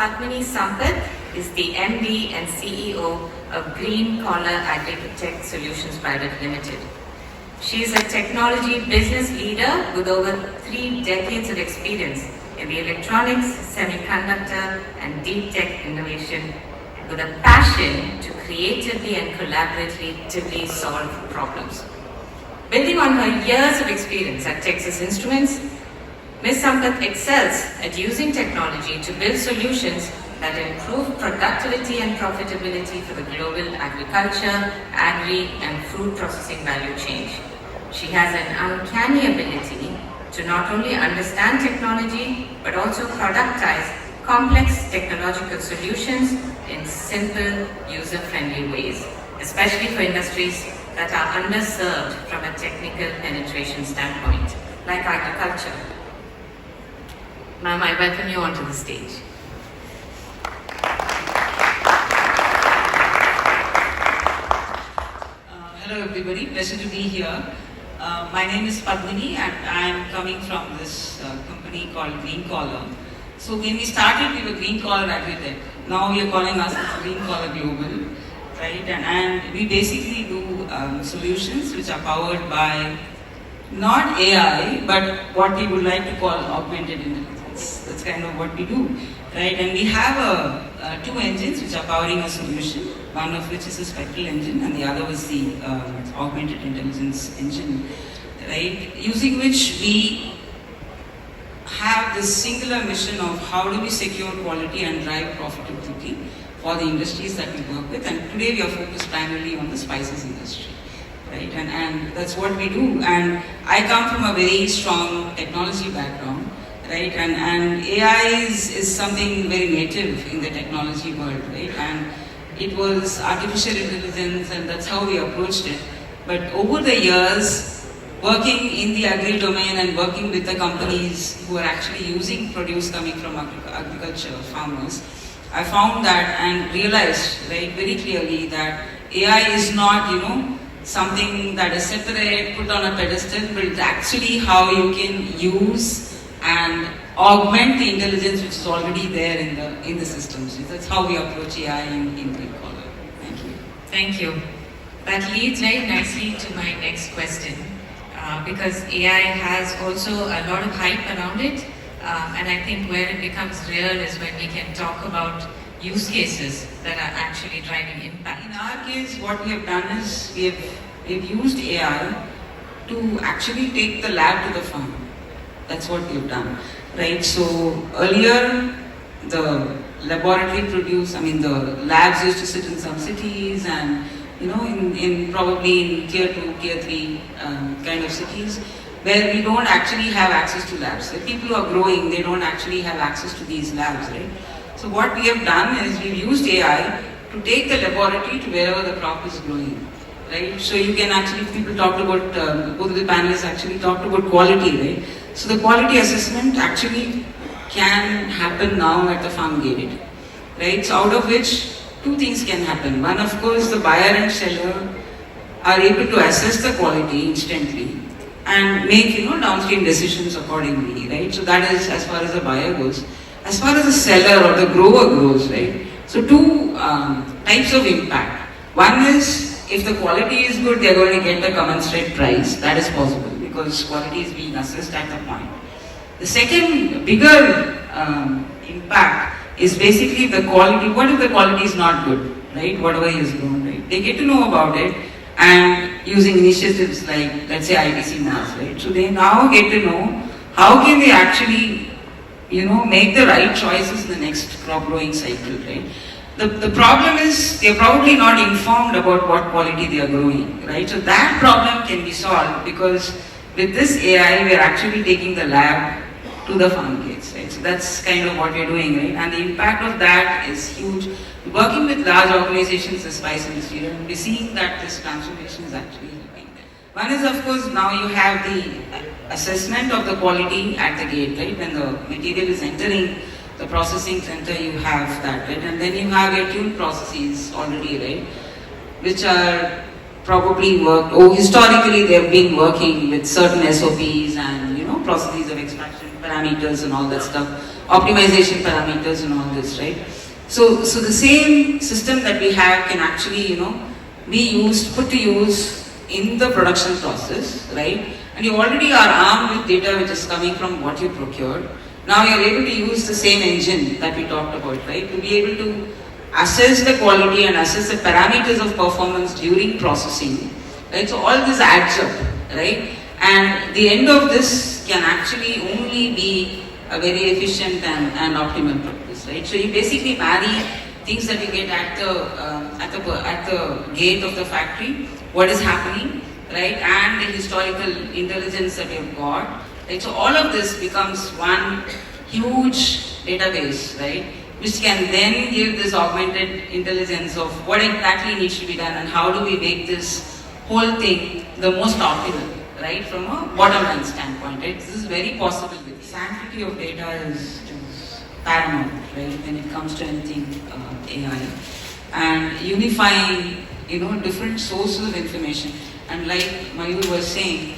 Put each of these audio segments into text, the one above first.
Padmini Sampath is the MD and CEO of Green Collar Agri-Tech Solutions Private Limited. She is a technology business leader with over 3 decades of experience in the electronics, semiconductor and deep tech innovation, with a passion to creatively and collaboratively solve problems. Building on her years of experience at Texas Instruments, Ms. Sampath excels at using technology to build solutions that improve productivity and profitability for the global agriculture, agri and food processing value chain. She has an uncanny ability to not only understand technology but also productize complex technological solutions in simple, user-friendly ways, especially for industries that are underserved from a technical penetration standpoint, like agriculture. Ma'am, I welcome you onto the stage. Hello everybody, pleasure to be here. My name is Padmini and I am coming from this company called Green Collar. So when we started, we were Green Collar Agri-Tech. Now we are calling us Green Collar Global, right? And we basically do solutions which are powered by not AI, but what we would like to call augmented intelligence. That's kind of what we do, right? And we have 2 engines which are powering a solution, one of which is a spectral engine and the other was the augmented intelligence engine, right? Using which we have this singular mission of how do we secure quality and drive profitability for the industries that we work with. And today we are focused primarily on the spices industry. Right? And that's what we do. And I come from a very strong technology background, right? And AI is something very native in the technology world, right? And it was artificial intelligence and that's how we approached it. But over the years, working in the agri domain and working with the companies who are actually using produce coming from agriculture, farmers, I found that and realized, right, very clearly that AI is not, something that is separate, put on a pedestal, but it's actually how you can use and augment the intelligence which is already there in the systems. That's how we approach AI in Green Collar. Thank you. Thank you. That leads very nicely to my next question, because AI has also a lot of hype around it, and I think where it becomes real is when we can talk about use cases that are actually driving impact. In our case, what we have done is we've used AI to actually take the lab to the farm. That's what we've done, right? So earlier, the laboratory the labs used to sit in some cities and in probably in tier 2, tier 3 kind of cities where we don't actually have access to labs. The people who are growing, they don't actually have access to these labs, right? So what we have done is we've used AI to take the laboratory to wherever the crop is growing, right? So you can actually, people talked about, both of the panelists actually talked about quality, right? So the quality assessment actually can happen now at the farm gate, right? So out of which 2 things can happen. One, of course, the buyer and seller are able to assess the quality instantly and make, downstream decisions accordingly, right? So that is as far as the buyer goes. As far as the seller or the grower goes, right? So 2 types of impact. One is, if the quality is good, they are going to get the commensurate price. That is possible because quality is being assessed at the point. The second bigger impact is basically the quality. What if the quality is not good, right? Whatever he has grown, right? They get to know about it and using initiatives like, let's say, ITC Mars, right? So they now get to know how can they actually make the right choices in the next crop growing cycle, right? The problem is they're probably not informed about what quality they are growing, right? So that problem can be solved because with this AI, we're actually taking the lab to the farm gates, right? So that's kind of what we're doing, right? And the impact of that is huge. Working with large organizations, the spice industry, and we're seeing that this transformation is actually helping. One is, of course, now you have the assessment of the quality at the gate, right? When the material is entering the processing center, you have that, right? And then you have your tuned processes already, right? Which are probably historically they've been working with certain SOPs and, processes of extraction parameters and all that stuff optimization parameters and all this, right? So the same system that we have can actually, be used, put to use in the production process, right? And you already are armed with data which is coming from what you procured. Now you're able to use the same engine that we talked about, right? To be able to assess the quality and assess the parameters of performance during processing, right? So all this adds up, right? And the end of this can actually only be a very efficient and optimal practice, right? So you basically marry things that you get at the gate of the factory, what is happening, right? And the historical intelligence that you've got, right? So all of this becomes one huge database, right? Which can then give this augmented intelligence of what exactly needs to be done and how do we make this whole thing the most optimal, right? From a bottom line standpoint, right? This is very possible with sanctity of data is paramount, right? When it comes to anything AI and unifying, different sources of information. And like Mayur was saying,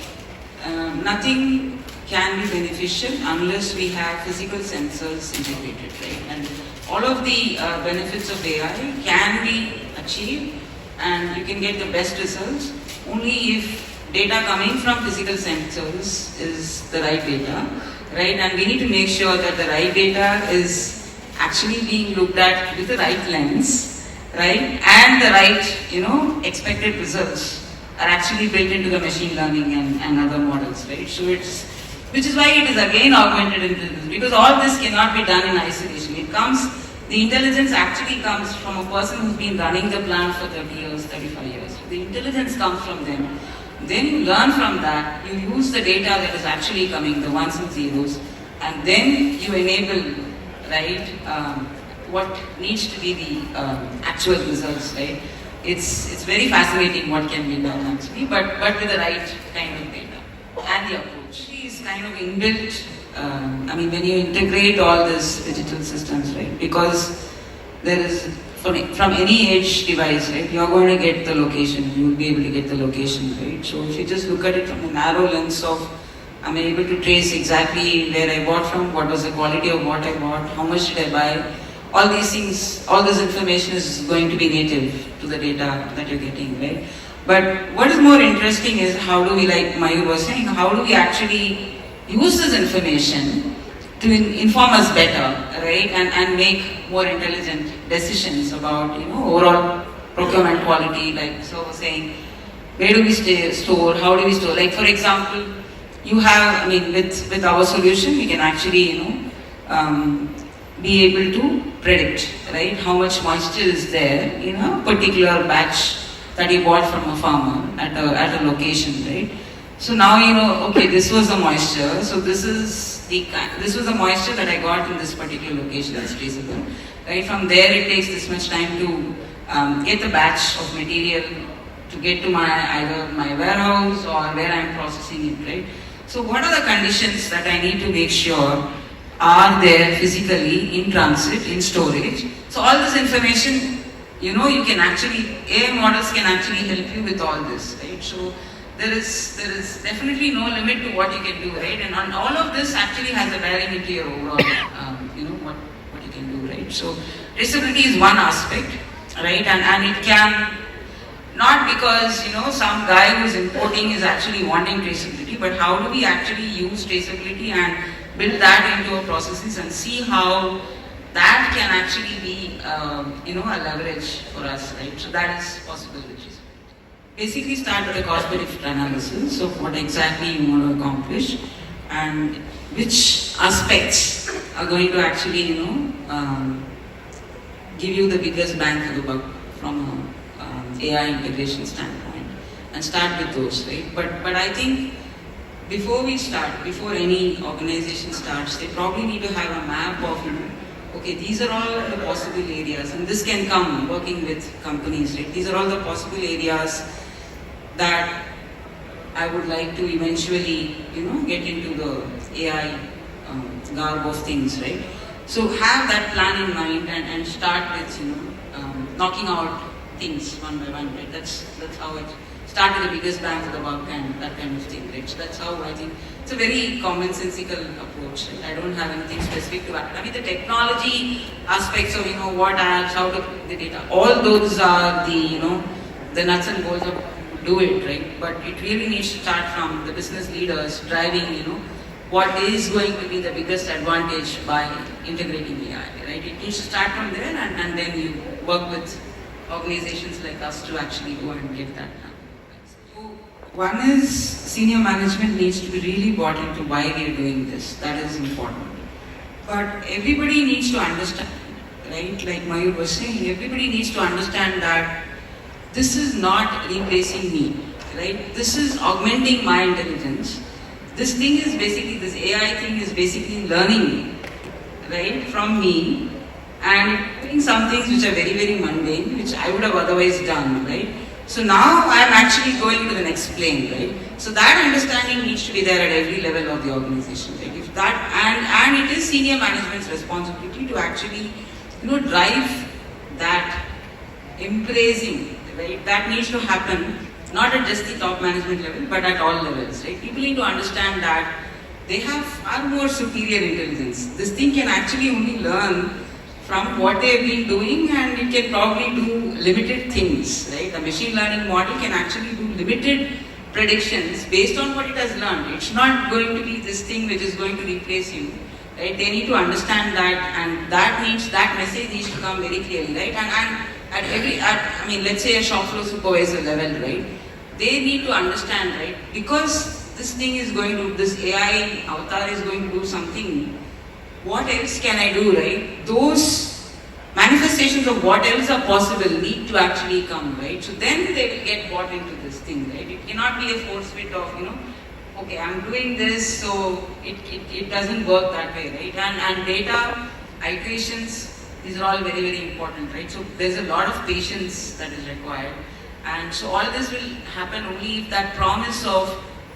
nothing can be beneficial unless we have physical sensors integrated, right? And all of the benefits of AI can be achieved and you can get the best results only if data coming from physical sensors is the right data, right? And we need to make sure that the right data is actually being looked at with the right lens, right? And the right, expected results are actually built into the machine learning and other models, right? So which is why it is again augmented intelligence, because all this cannot be done in isolation. The intelligence actually comes from a person who's been running the plant for 30 years, 35 years. The intelligence comes from them. Then you learn from that, you use the data that is actually coming, the ones and zeros, and then you enable, right, what needs to be the actual results, right? It's very fascinating what can be done actually, but with the right kind of data and the approach. Is kind of inbuilt, when you integrate all these digital systems, right? Because there is, from any edge device, right, you're going to get the location, you'll be able to get the location, right? So if you just look at it from a narrow lens of, I'm able to trace exactly where I bought from, what was the quality of what I bought, how much did I buy, all these things, all this information is going to be native to the data that you're getting, right? But what is more interesting is how do we, like Mayur was saying, how do we actually use this information to inform us better, right? And make more intelligent decisions about, overall procurement quality, like so was saying, where do we store, how do we store? Like for example, you have, with our solution, we can actually, be able to predict, right? How much moisture is there in a particular batch that you bought from a farmer at a location, right? So now okay, this was the moisture. So this was the moisture that I got in this particular location. That's traceable, right? From there, it takes this much time to get the batch of material to get to either my warehouse or where I'm processing it, right? So what are the conditions that I need to make sure are there physically in transit, in storage? So all this information, you can actually, AI models can actually help you with all this, right? So there is definitely no limit to what you can do, right? And on all of this actually has a bearing into your overall, what you can do, right? So traceability is one aspect, right? And it can, not because, some guy who's importing is actually wanting traceability, but how do we actually use traceability and build that into our processes and see how that can actually be, a leverage for us, right? So that is possible, which is basically start with a cost-benefit analysis of what exactly you want to accomplish and which aspects are going to actually, give you the biggest bang for the buck from an AI integration standpoint, and start with those, right? But I think before any organization starts, they probably need to have a map of, okay, these are all the possible areas, and this can come working with companies, right? These are all the possible areas that I would like to eventually, get into the AI garb of things, right? So have that plan in mind and start with, knocking out things one by one, right? That's how it start with the biggest bang for the buck and that kind of thing, right? right? So that's how I think it's a very commonsensical approach. Right? I don't have anything specific to add. I mean, the technology aspects of what apps, how to collect the data, all those are the nuts and bolts of do it, right? But it really needs to start from the business leaders driving, what is going to be the biggest advantage by integrating AI, right? It needs to start from there, and then you work with organizations like us to actually go and get that done. So one is senior management needs to be really bought into why we are doing this. That is important. But everybody needs to understand, right? Like Mayur was saying, everybody needs to understand that this is not replacing me, right? This is augmenting my intelligence. This thing is basically, this AI thing is basically learning, right, from me and doing some things which are very, very mundane, which I would have otherwise done, right? So now I am actually going to the next plane, right? So that understanding needs to be there at every level of the organization, right? If that, and it is senior management's responsibility to actually, drive that embracing, right? That needs to happen, not at just the top management level, but at all levels, right? People need to understand that they have far more superior intelligence. This thing can actually only learn from what they have been doing, and it can probably do limited things, right? The machine learning model can actually do limited predictions based on what it has learned. It's not going to be this thing which is going to replace you, right? They need to understand that, and that message needs to come very clearly, right? And let's say a shop floor supervisor level, right? They need to understand, right? Because this AI avatar is going to do something, what else can I do, right? Those manifestations of what else are possible need to actually come, right? So then they will get bought into this thing, right? It cannot be a force fit of, okay, I'm doing this, so it doesn't work that way, right? And data, iterations, these are all very, very important, right? So there's a lot of patience that is required. And so all this will happen only if that promise of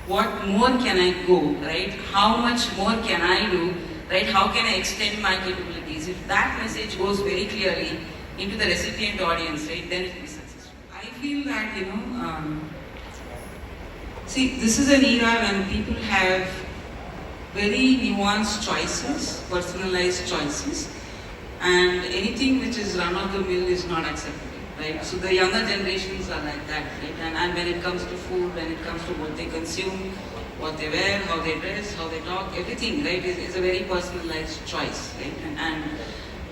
what more can I go, right? How much more can I do, right? How can I extend my capabilities? If that message goes very clearly into the recipient audience, right, then it will be successful. I feel that, this is an era when people have very nuanced choices, personalized choices, and anything which is run-of-the-mill is not acceptable. Right? So the younger generations are like that, right? And when it comes to food, when it comes to what they consume, what they wear, how they dress, how they talk, everything, right, is a very personalized choice, right?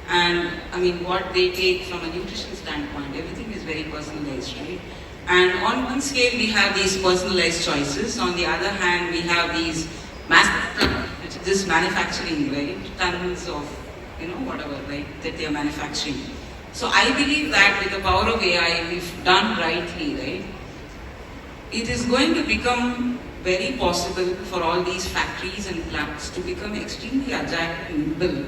And I mean, what they take from a nutrition standpoint, everything is very personalized, right? And on one scale, we have these personalized choices. On the other hand, we have these which is this manufacturing, right? Tons of, whatever, right, that they are manufacturing. So I believe that with the power of AI, if done rightly, right, it is going to become very possible for all these factories and plants to become extremely agile and nimble,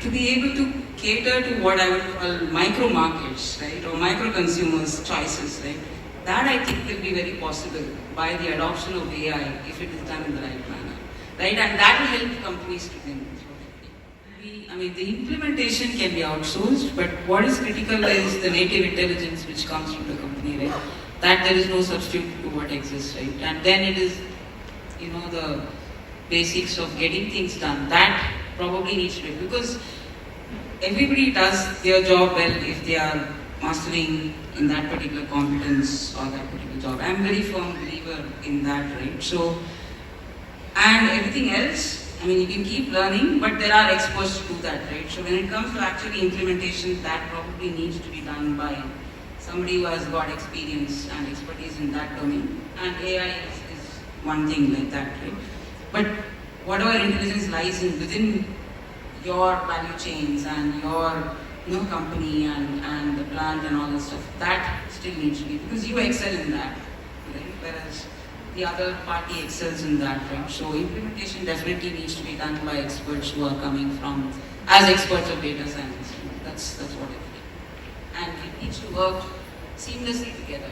to be able to cater to what I would call micro markets, right, or micro consumers' choices, right. That I think will be very possible by the adoption of AI if it is done in the right manner, right, and that will help companies to win. The implementation can be outsourced, but what is critical is the native intelligence which comes from the company, right? That there is no substitute to what exists, right? And then it is, the basics of getting things done. That probably needs to be, because everybody does their job well if they are mastering in that particular competence or that particular job. I am very firm believer in that, right? So, and everything else, you can keep learning, but there are experts to do that, right? So when it comes to actually implementation, that probably needs to be done by somebody who has got experience and expertise in that domain. And AI is one thing like that, right? But whatever intelligence lies within your value chains and your company and the plant and all that stuff, that still needs to be, because you excel in that, right? Whereas the other party excels in that, right? So implementation definitely needs to be done by experts who are coming from, as experts of data science. That's what it is. And it needs to work seamlessly together.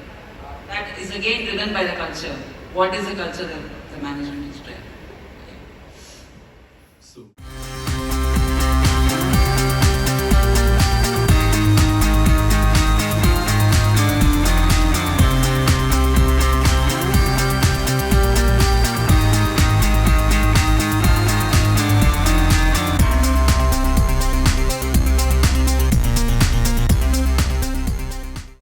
That is again driven by the culture. What is the culture that the management is driving? So